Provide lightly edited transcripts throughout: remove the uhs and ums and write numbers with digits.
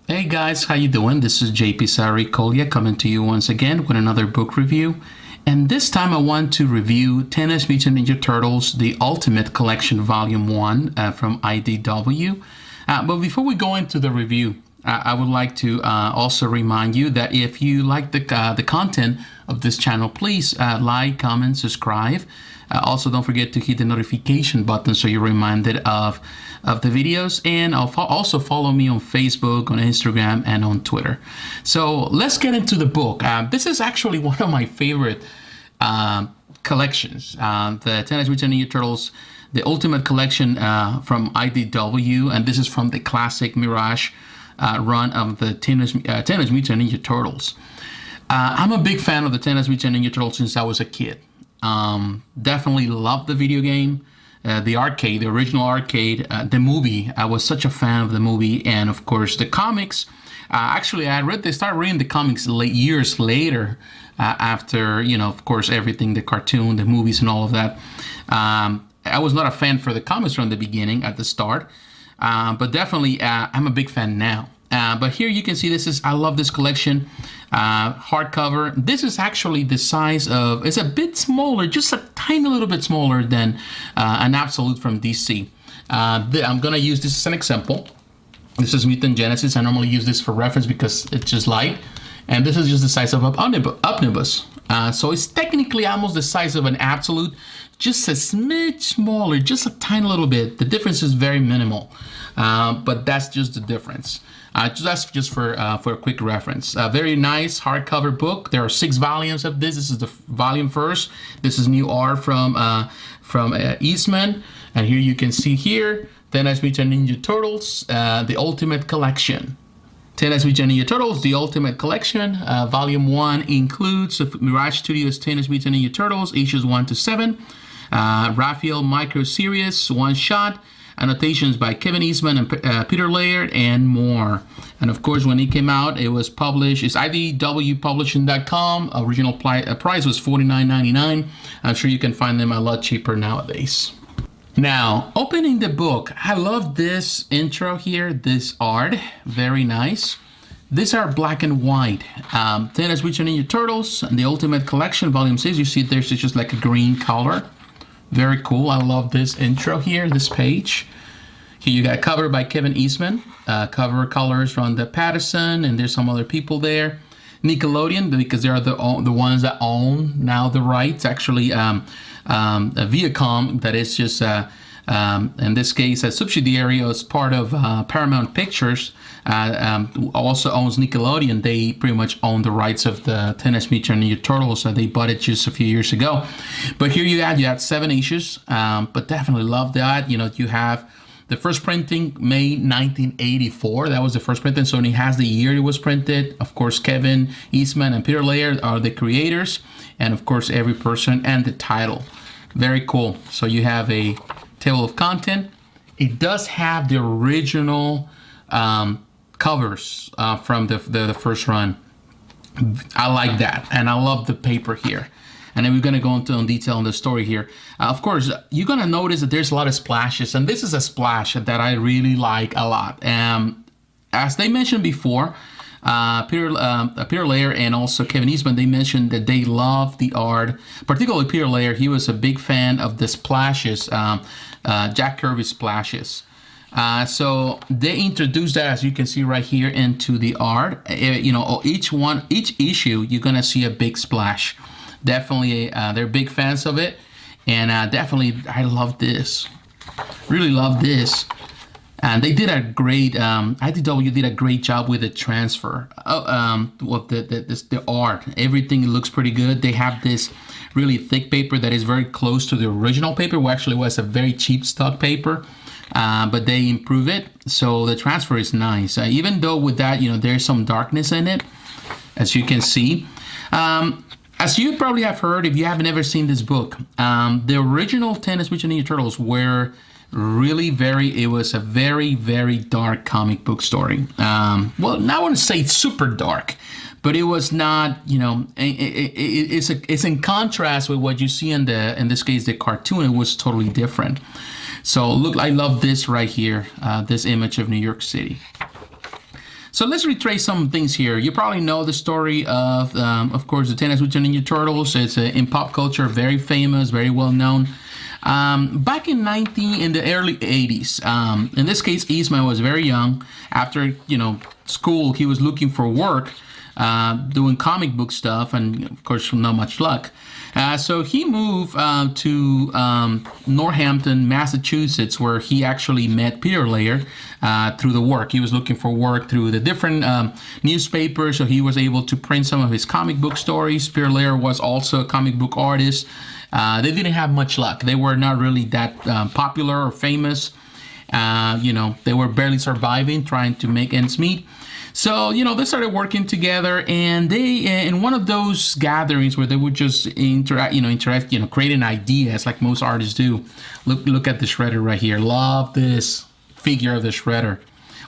Hey guys, how you doing? This is JP Saricolia coming to you once again with another book review. And this time I want to review Teenage Mutant Ninja Turtles, The Ultimate Collection Volume 1 from IDW. But before we go into the review, I would like to also remind you that if you like the content of this channel, please like, comment, subscribe. Also, don't forget to hit the notification button so you're reminded of the videos, and also follow me on Facebook, on Instagram, and on Twitter. So let's get into the book. This is actually one of my favorite collections, the Teenage Mutant Ninja Turtles, the Ultimate Collection from IDW, and this is from the classic Mirage run of the Teenage Mutant Ninja Turtles. I'm a big fan of the Teenage Mutant Ninja Turtles since I was a kid. Definitely loved the video game, the arcade, the original arcade, the movie. I was such a fan of the movie, and of course the comics. Actually, they started reading the comics years later, after, of course, everything, the cartoon, the movies, and all of that. I was not a fan for the comics from the beginning, at the start, but definitely I'm a big fan now. But here you can see I love this collection, hardcover. This is actually the size of, it's a bit smaller, just a tiny little bit smaller than an Absolute from DC. I'm going to use this as an example. This is Mutant Genesis. I normally use this for reference because it's just light. And this is just the size of an omnibus. So it's technically almost the size of an Absolute, just a smidge smaller, just a tiny little bit. The difference is very minimal, but that's just the difference. That's just for a quick reference. A very nice hardcover book. There are 6 volumes of this. This is the volume first. This is new art from Eastman, and here you can see here Teenage Mutant Ninja Turtles, the Ultimate Collection. Teenage Mutant Ninja Turtles, the Ultimate Collection, Volume 1 includes Mirage Studios' Teenage Mutant Ninja Turtles, issues 1 to 7, Raphael Micro Series, one shot, annotations by Kevin Eastman and Peter Laird, and more. And of course, when it came out, it was published. It's IDWPublishing.com. Original price was $49.99. I'm sure you can find them a lot cheaper nowadays. Now, opening the book, I love this intro here, this art, very nice. These are black and white. Teenage Mutant Ninja Turtles, the Ultimate Collection, Volume 6. You see there's just like a green color. Very cool. I love this intro here, this page. Here you got a cover by Kevin Eastman. Cover colors from the Patterson, and there's some other people there. Nickelodeon, because they are the ones that own now the rights. Actually, Viacom, that is just in this case a subsidiary as part of Paramount Pictures, also owns Nickelodeon. They pretty much own the rights of the Teenage Mutant Ninja Turtles. So they bought it just a few years ago. But here you had 7 issues, but definitely love that. You have the first printing, May 1984. That was the first printing, so it has the year it was printed. Of course, Kevin Eastman and Peter Laird are the creators, and of course, every person and the title. Very cool. So you have a table of content. It does have the original covers from the first run. I like that, and I love the paper here. And then we're going to go into detail on the story here. Of course, you're going to notice that there's a lot of splashes, and this is a splash that I really like a lot. As they mentioned before, Peter Laird and also Kevin Eastman, they mentioned that they love the art. Particularly Peter Laird, he was a big fan of the splashes, Jack Kirby's splashes. So they introduced that, as you can see right here, into the art. Each issue, you're going to see a big splash. Definitely, they're big fans of it, and definitely, I love this. Really love this. And they did a great, IDW did a great job with the transfer of the art. Everything looks pretty good. They have this really thick paper that is very close to the original paper, which actually was a very cheap stock paper, but they improve it. So the transfer is nice. Even though with that, there's some darkness in it, as you can see. As you probably have heard, if you haven't ever seen this book, the original Teenage Mutant Ninja Turtles were really it was a very, very dark comic book story. Well, now I want to say it's super dark, but it was not, it's in contrast with what you see in this case, the cartoon. It was totally different. So look, I love this right here, this image of New York City. So let's retrace some things here. You probably know the story of course, the Teenage Mutant Ninja Turtles. It's in pop culture, very famous, very well known. Back in the early 80s, in this case, Eastman was very young. After, school, he was looking for work, doing comic book stuff, and of course, not much luck. So he moved to Northampton, Massachusetts, where he actually met Peter Laird through the work. He was looking for work through the different newspapers, so he was able to print some of his comic book stories. Peter Laird was also a comic book artist. They didn't have much luck. They were not really that popular or famous. They were barely surviving, trying to make ends meet. So, they started working together, and they, in one of those gatherings where they would just interact, creating ideas like most artists do. Look at the Shredder right here. Love this figure of the Shredder.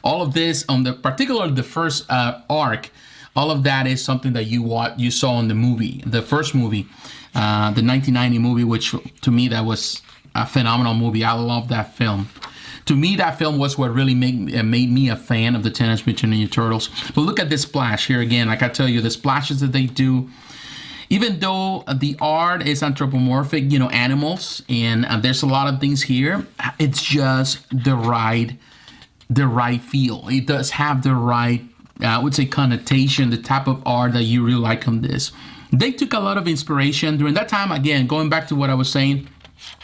All of this, particularly the first arc, all of that is something that you saw in the movie, the first movie, the 1990 movie, which to me, that was a phenomenal movie. I love that film. To me, that film was what really made me a fan of the Teenage Mutant Ninja Turtles. But look at this splash here again. Like I tell you, the splashes that they do, even though the art is anthropomorphic, animals, and there's a lot of things here, it's just the right feel. It does have the right, I would say, connotation, the type of art that you really like on this. They took a lot of inspiration during that time. Again, going back to what I was saying,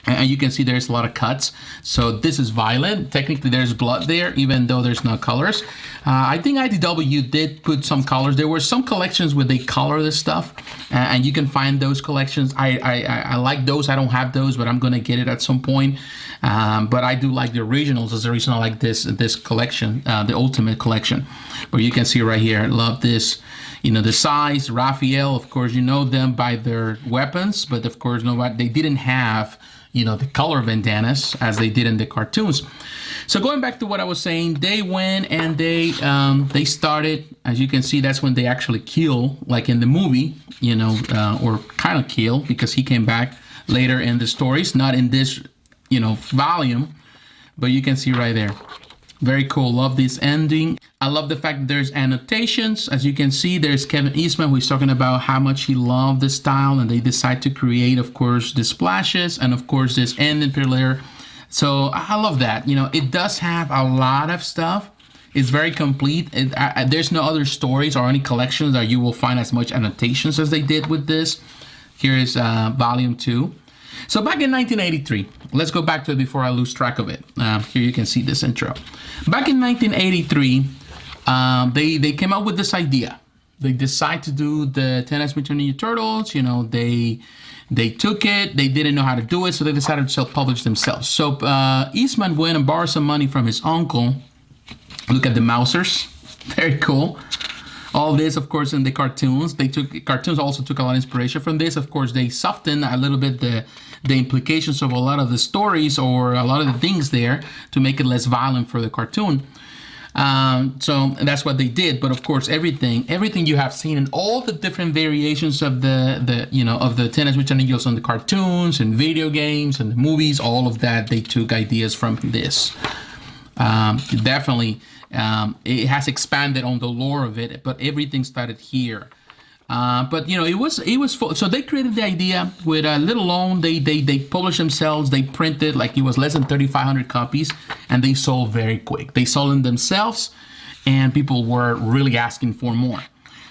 and you can see there's a lot of cuts. So this is violent. Technically, there's blood there, even though there's no colors. I think IDW did put some colors. There were some collections where they color this stuff, and you can find those collections. I like those. I don't have those, but I'm going to get it at some point. But I do like the originals. That's the reason I like this collection, the Ultimate Collection, where you can see right here. I love this. The size. Raphael, of course, you know them by their weapons, but of course, they didn't have the color bandanas as they did in the cartoons. So going back to what I was saying, they went and they started, as you can see, that's when they actually kill, like in the movie, or kind of kill, because he came back later in the stories, not in this, volume, but you can see right there. Very cool. Love this ending. I love the fact that there's annotations. As you can see, there's Kevin Eastman, who's talking about how much he loved the style, and they decide to create, of course, the splashes and, of course, this ending layer. So I love that. It does have a lot of stuff. It's very complete. There's no other stories or any collections that you will find as much annotations as they did with this. Here is volume 2. So back in 1983, let's go back to it before I lose track of it. Here you can see this intro. Back in 1983, they came up with this idea. They decided to do the Teenage Mutant Ninja Turtles. They took it. They didn't know how to do it, so they decided to self-publish themselves. So Eastman went and borrowed some money from his uncle. Look at the Mousers. Very cool. All this, of course, in the cartoons. Cartoons also took a lot of inspiration from this. Of course, they softened a little bit the implications of a lot of the stories or a lot of the things there to make it less violent for the cartoon. So that's what they did. But of course, everything you have seen in all the different variations of the Teenage Mutant Ninja Turtles on the cartoons and video games and the movies, all of that, they took ideas from this. Definitely. It has expanded on the lore of it, but everything started here. But it was full. So they created the idea with a little loan. They published themselves. They printed like it was less than 3,500 copies, and they sold very quick. They sold them themselves, and people were really asking for more.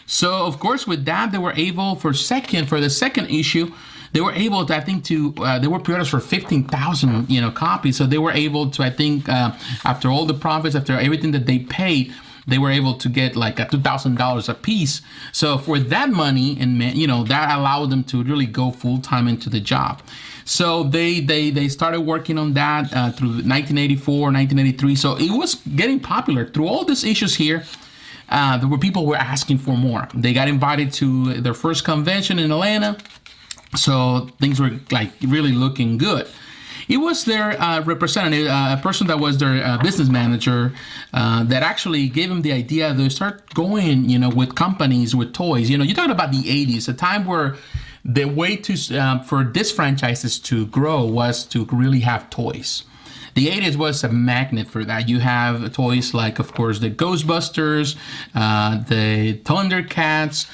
So of course, with that, they were able for the second issue. They were able to, I think, they were pre-orders for 15,000, copies. So they were able to, I think, after all the profits, after everything that they paid, they were able to get like a $2,000 a piece. So for that money, and that allowed them to really go full time into the job. So they started working on that through 1984, 1983. So it was getting popular through all these issues here. There were people who were asking for more. They got invited to their first convention in Atlanta. So things were like really looking good. It was their representative, a person that was their business manager, that actually gave him the idea to start going, with companies with toys. You're talking about the 80s, a time where the way to for these franchises to grow was to really have toys. The 80s was a magnet for that. You have toys like, of course, the Ghostbusters, the Thundercats,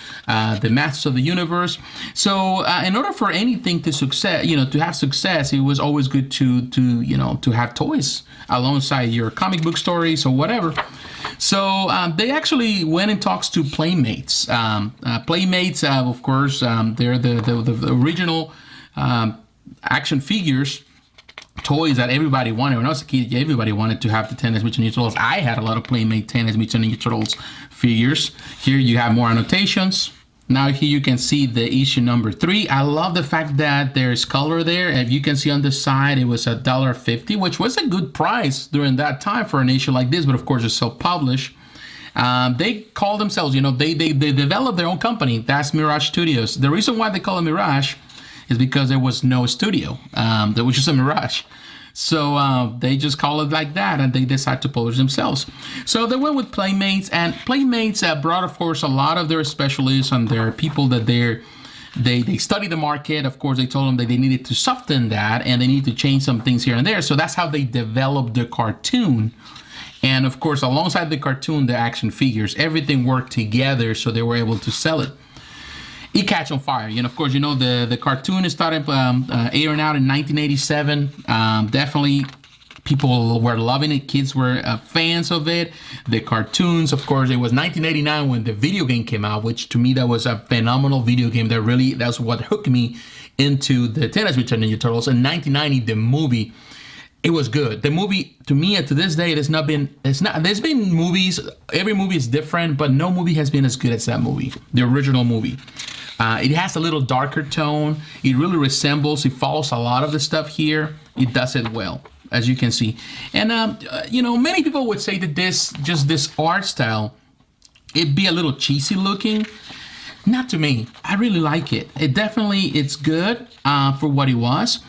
the Masters of the Universe. So in order for anything to success, to have success, it was always good to have toys alongside your comic book stories or whatever. So they actually went in talks to Playmates. Playmates, of course, they're the original action figures, toys that everybody wanted. When I was a kid, everybody wanted to have the Teenage Mutant Ninja Turtles. I had a lot of Playmate Teenage Mutant Ninja Turtles figures. Here you have more annotations. Now here you can see the issue number 3. I love the fact that there's color there. If you can see on the side, it was $1.50, which was a good price during that time for an issue like this. But of course, it's self-published. They call themselves, they develop their own company. That's Mirage Studios. The reason why they call it Mirage is because there was no studio. There was just a Mirage. So they just call it like that, and they decide to publish themselves. So they went with Playmates, and Playmates brought, of course, a lot of their specialists and their people that they study the market. Of course, they told them that they needed to soften that, and they need to change some things here and there. So that's how they developed the cartoon. And of course, alongside the cartoon, the action figures, everything worked together, so they were able to sell it. It catch on fire. Of course, the cartoon started airing out in 1987. Definitely, people were loving it. Kids were fans of it. The cartoons, of course, it was 1989 when the video game came out, which to me, that was a phenomenal video game. That's what hooked me into the Teenage Mutant Ninja Turtles. In 1990, the movie, it was good. The movie, to me, to this day, there's been movies, every movie is different, but no movie has been as good as that movie, the original movie. It has a little darker tone. It really it follows a lot of the stuff here. It does it well, as you can see. And, many people would say that this art style, it'd be a little cheesy looking. Not to me. I really like it. It's good for what it was.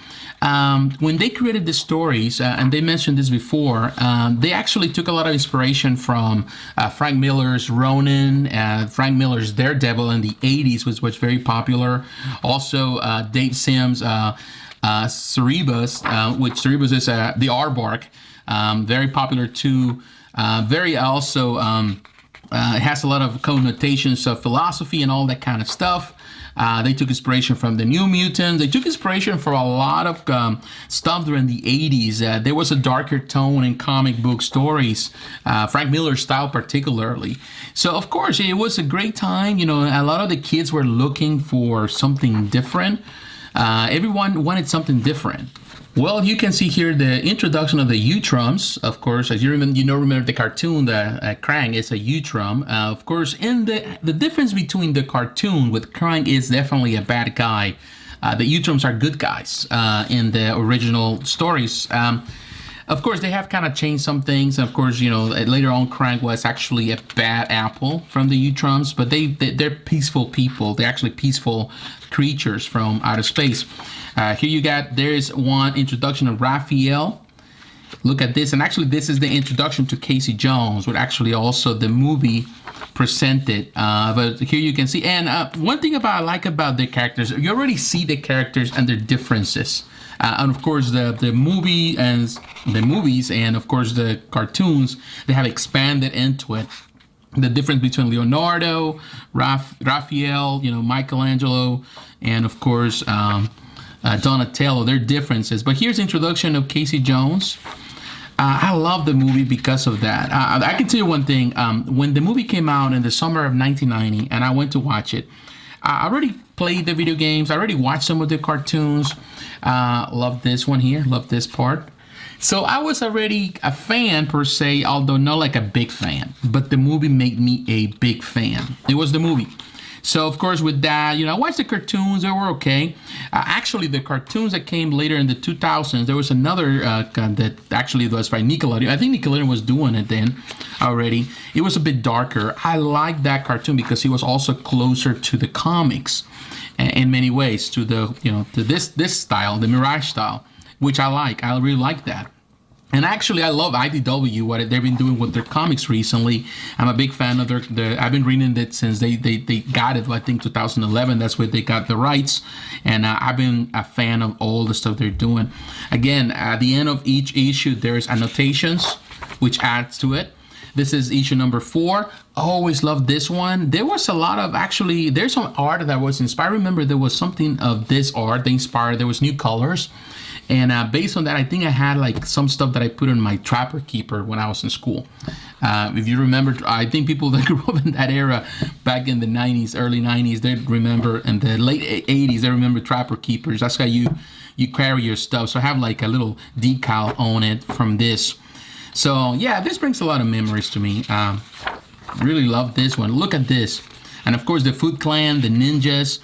When they created the stories, and they mentioned this before, they actually took a lot of inspiration from Frank Miller's Ronin, Frank Miller's Daredevil in the 80s, which was very popular. Also, Dave Sims' Cerebus, which Cerebus is the Aardvark, very popular too. It has a lot of connotations of philosophy and all that kind of stuff. They took inspiration from the New Mutants. They took inspiration for a lot of stuff during the 80s. There was a darker tone in comic book stories, Frank Miller's style particularly. So, of course, it was a great time. A lot of the kids were looking for something different. Everyone wanted something different. Well, you can see here the introduction of the U-Trums. Of course, as you remember the cartoon, the Krang is a U-Trum. Of course, in the difference between the cartoon with Krang is definitely a bad guy. The U-Trums are good guys in the original stories. Of course, they have kind of changed some things. Of course, later on, Krang was actually a bad apple from the U-Trums, but they're peaceful people. They're actually peaceful creatures from outer space. There's one introduction of Raphael. Look at this, and actually this is the introduction to Casey Jones, which actually also the movie presented. But here you can see, and one thing I like about the characters, you already see the characters and their differences. And of course, the movies, and of course the cartoons, they have expanded into it. The difference between Leonardo, Raphael, Michelangelo, and of course Donatello, their differences. But here's the introduction of Casey Jones. I love the movie because of that. I can tell you one thing. When the movie came out in the summer of 1990, and I went to watch it, I already played the video games. I already watched some of the cartoons. Love this one here. Love this part. So I was already a fan per se, although not like a big fan. But the movie made me a big fan. It was the movie. So, of course, with that, I watched the cartoons. They were okay. Actually, the cartoons that came later in the 2000s, there was another that actually was by Nickelodeon. I think Nickelodeon was doing it then already. It was a bit darker. I liked that cartoon because it was also closer to the comics in many ways, to the, to this style, the Mirage style, which I like. I really like that. And actually, I love IDW, what they've been doing with their comics recently. I'm a big fan of I've been reading it since they got it, I think 2011. That's where they got the rights. And I've been a fan of all the stuff they're doing. Again, at the end of each issue, there's annotations, which adds to it. This is issue number 4. Always loved this one. There was a lot of, actually, there's some art that was inspired. I remember there was something of this art that inspired. There was new colors. And based on that, I think I had like some stuff that I put in my Trapper Keeper when I was in school. If you remember, I think people that grew up in that era back in the 90s, early 90s, they remember, in the late 80s, they remember Trapper Keepers. That's how you carry your stuff. So I have like a little decal on it from this. So yeah, this brings a lot of memories to me. Really love this one. Look at this. And of course, the Foot Clan, the ninjas,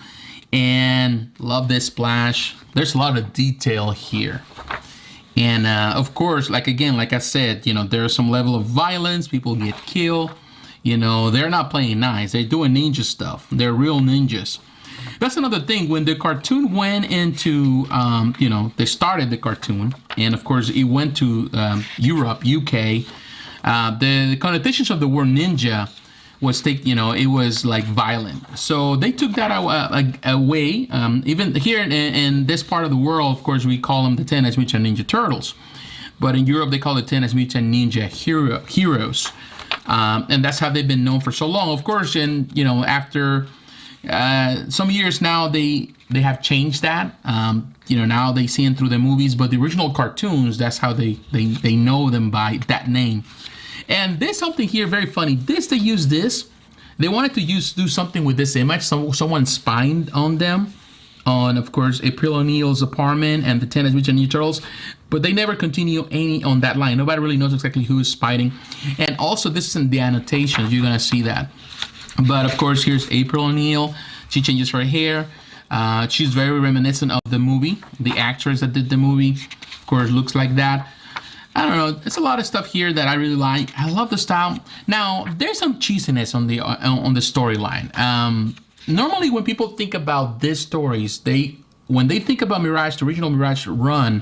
and love this splash. There's a lot of detail here. And of course, like I said, there's some level of violence. People get killed. They're not playing nice. They're doing ninja stuff. They're real ninjas. That's another thing. When the cartoon went into, they started the cartoon. And of course, it went to Europe, UK. The connotations of the word ninja was it was like violent. So they took that away. Even here in this part of the world, of course, we call them the Teenage Mutant Ninja Turtles. But in Europe, they call it Teenage Mutant Ninja Heroes. And that's how they've been known for so long. Of course, and after some years now, they have changed that. Now they see them through the movies, but the original cartoons, that's how they know them by that name. And there's something here very funny. They use this. They wanted to do something with this image. Someone spying on them, on, of course, April O'Neil's apartment and the Teenage Mutant Ninja Turtles, but they never continue any on that line. Nobody really knows exactly who is spying. And also, this is in the annotations. You're gonna see that. But of course, here's April O'Neil. She changes her hair. She's very reminiscent of the movie. The actress that did the movie, of course, looks like that. I don't know. There's a lot of stuff here that I really like. I love the style. Now, there's some cheesiness on the storyline. Normally, when people think about these stories, when they think about Mirage, the original Mirage run,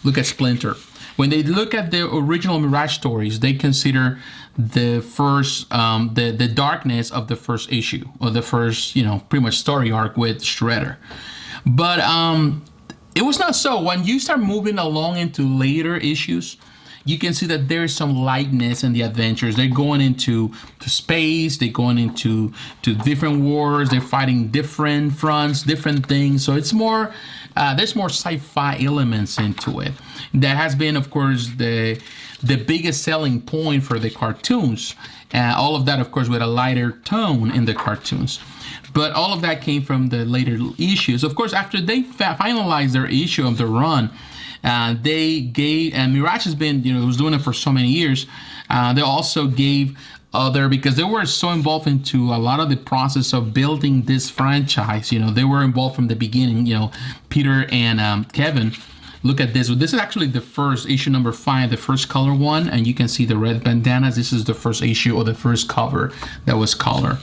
look at Splinter. When they look at the original Mirage stories, they consider the first, the darkness of the first issue, or the first, pretty much story arc with Shredder. But it was not so. When you start moving along into later issues, you can see that there's some lightness in the adventures. They're going into space. They're going into different wars. They're fighting different fronts, different things. So it's more, there's more sci-fi elements into it. That has been, of course, the biggest selling point for the cartoons. All of that, of course, with a lighter tone in the cartoons. But all of that came from the later issues. Of course, after they finalized their issue of the run, they gave, and Mirage has been, was doing it for so many years. They also gave because they were so involved into a lot of the process of building this franchise. They were involved from the beginning. Peter and Kevin. Look at this. This is actually the first issue, number 5, the first color one, and you can see the red bandanas. This is the first issue, or the first cover that was color.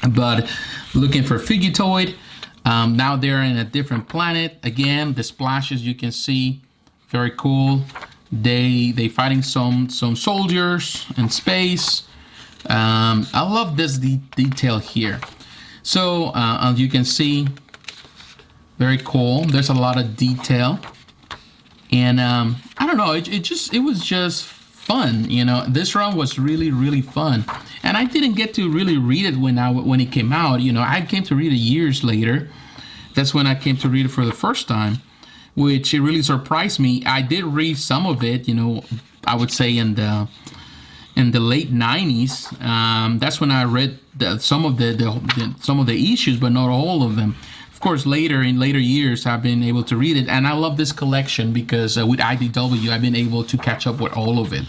But looking for Fugitoid. Now they're in a different planet. Again, the splashes you can see, very cool. They fighting some soldiers in space. I love this detail here. So as you can see, very cool. There's a lot of detail, and I don't know. It was just fun. This run was really fun, and I didn't get to really read it when it came out. I came to read it years later. That's when I came to read it for the first time, which it really surprised me. I did read some of it. I would say in the late 90s. That's when I read some of the issues, but not all of them. Of course, in later years, I've been able to read it, and I love this collection because with IDW, I've been able to catch up with all of it,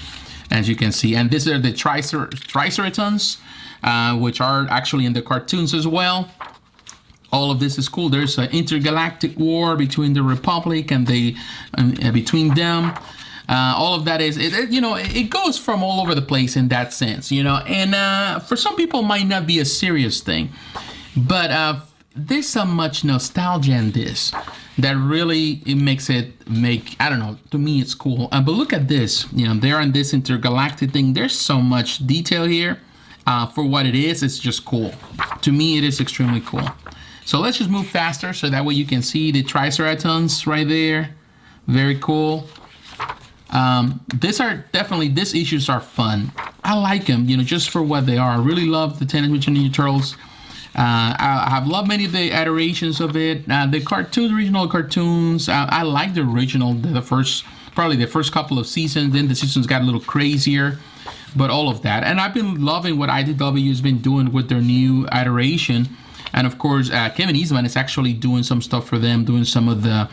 as you can see. And these are the Triceratons, which are actually in the cartoons as well. All of this is cool. There's an intergalactic war between the Republic and between them. All of that it goes from all over the place in that sense, and for some people it might not be a serious thing, but there's so much nostalgia in this that really it makes it make, I don't know, to me it's cool. But look at this, they're on this intergalactic thing. There's so much detail here. For what it is, it's just cool. To me, it is extremely cool. So let's just move faster so that way you can see the Triceratons right there. Very cool. These issues are fun. I like them, just for what they are. I really love the Teenage Mutant Ninja Turtles. I have loved many of the iterations of it. The cartoons, original cartoons, I like the original, probably the first couple of seasons. Then the seasons got a little crazier, but all of that. And I've been loving what IDW has been doing with their new iteration. And of course, Kevin Eastman is actually doing some stuff for them, doing some of the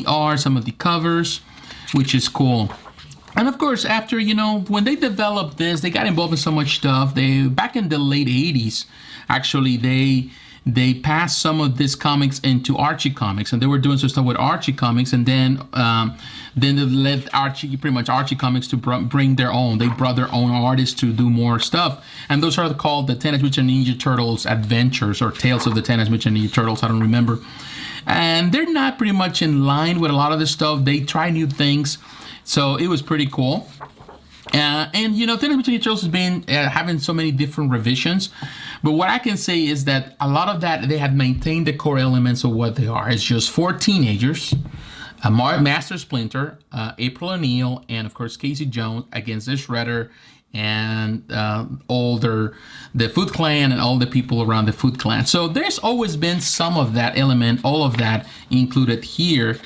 art, some of the covers, which is cool. And of course, after, when they developed this, they got involved in so much stuff. Back in the late 80s, actually, they passed some of these comics into Archie Comics, and they were doing some stuff with Archie Comics, and then they led Archie Comics to bring their own. They brought their own artists to do more stuff, and those are called the Teenage Mutant Ninja Turtles Adventures, or Tales of the Teenage Mutant Ninja Turtles. I don't remember. And they're not pretty much in line with a lot of this stuff. They try new things, so it was pretty cool. And Teenage Mutant Ninja Turtles has been having so many different revisions, but what I can say is that a lot of that, they have maintained the core elements of what they are. It's just 4 teenagers, Master Splinter, April O'Neil, and of course Casey Jones against the Shredder and the Foot Clan and all the people around the Foot Clan. So there's always been some of that element, all of that included here.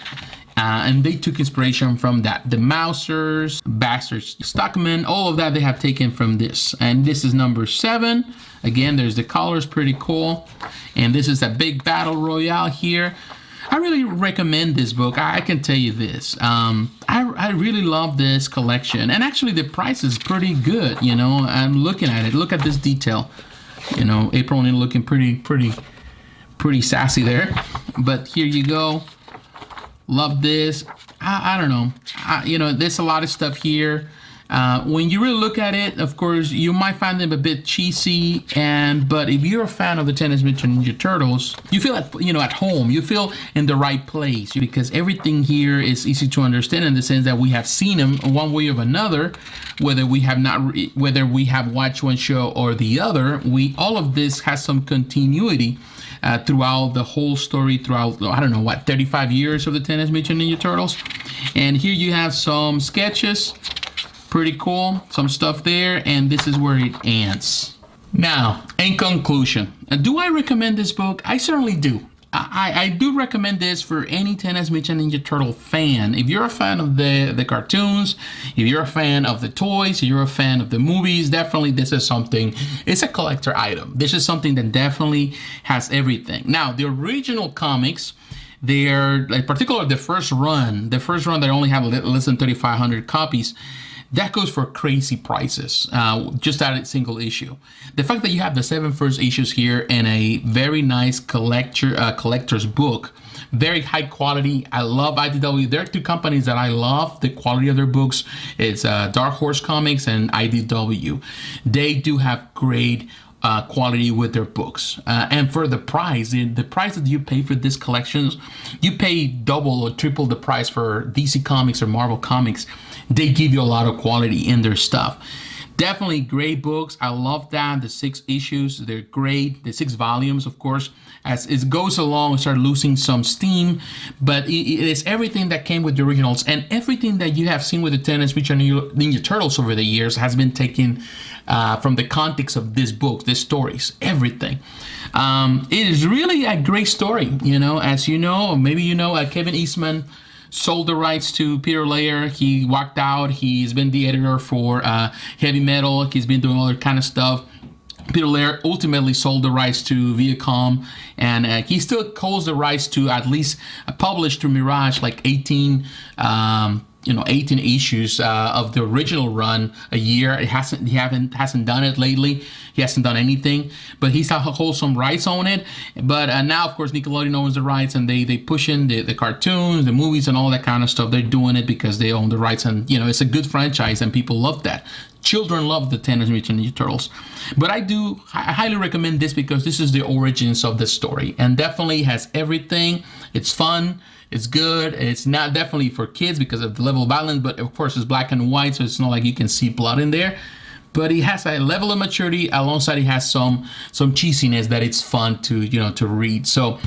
And they took inspiration from that. The Mousers, Baxter Stockman, all of that they have taken from this. And this is number 7. Again, there's the colors, pretty cool. And this is a big battle royale here. I really recommend this book. I can tell you this. I really love this collection. And actually the price is pretty good, I'm looking at it. Look at this detail. April O'Neil looking pretty sassy there. But here you go. Love this. I don't know. There's a lot of stuff here. When you really look at it, of course, you might find them a bit cheesy. But if you're a fan of the Teenage Mutant Ninja Turtles, you feel at home. You feel in the right place because everything here is easy to understand in the sense that we have seen them one way or another, whether we have watched one show or the other. All of this has some continuity. Throughout the whole story, throughout, 35 years of the Teenage Mutant Ninja Turtles. And here you have some sketches, pretty cool, some stuff there, and this is where it ends. Now, in conclusion, do I recommend this book? I certainly do. I do recommend this for any Teenage Mutant Ninja Turtle fan. If you're a fan of the cartoons, if you're a fan of the toys, if you're a fan of the movies, definitely this is something, it's a collector item. This is something that definitely has everything. Now, the original comics, they're, like, particularly the first run that only have less than 3,500 copies, that goes for crazy prices, just that single issue. The fact that you have the 7 first issues here in a very nice collector's book, very high quality. I love IDW. There are 2 companies that I love the quality of their books. It's Dark Horse Comics and IDW. They do have great quality with their books, and for the price, the price that you pay for this collections, you pay double or triple the price for DC Comics or Marvel Comics. They give you a lot of quality in their stuff. Definitely great books. I love that. The 6 issues, they're great. The 6 volumes, of course, as it goes along, start losing some steam, but it is everything that came with the originals, and everything that you have seen with the Teenage Mutant Ninja Turtles over the years has been taken from the context of this book, these stories, everything. It is really a great story, as you know, or maybe Kevin Eastman sold the rights to Peter Laird. He walked out. He's been the editor for Heavy Metal. He's been doing other kind of stuff. Peter Laird ultimately sold the rights to Viacom, and he still holds the rights to at least publish through Mirage like 18 issues of the original run a year. He hasn't done it lately. He hasn't done anything, but he still holds some rights on it. But now, of course, Nickelodeon owns the rights, and they push in the cartoons, the movies, and all that kind of stuff. They're doing it because they own the rights, and it's a good franchise, and people love that. Children love the Teenage Mutant Ninja Turtles. But I highly recommend this because this is the origins of the story, and definitely has everything. It's fun. It's good. It's not definitely for kids because of the level of violence, but of course it's black and white, so it's not like you can see blood in there. But it has a level of maturity alongside it has some cheesiness that it's fun to read. So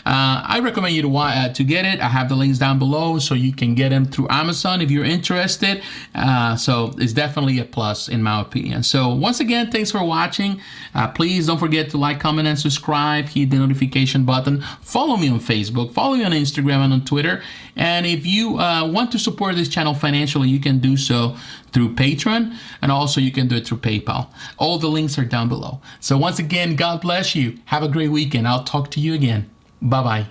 I recommend you to get it. I have the links down below so you can get them through Amazon if you're interested. So it's definitely a plus in my opinion. So once again, thanks for watching. Please don't forget to like, comment, and subscribe. Hit the notification button. Follow me on Facebook. Follow me on Instagram and on Twitter. And if you want to support this channel financially, you can do so through Patreon, and also you can do it through PayPal. All the links are down below. So once again, God bless you. Have a great weekend. I'll talk to you again. Bye-bye.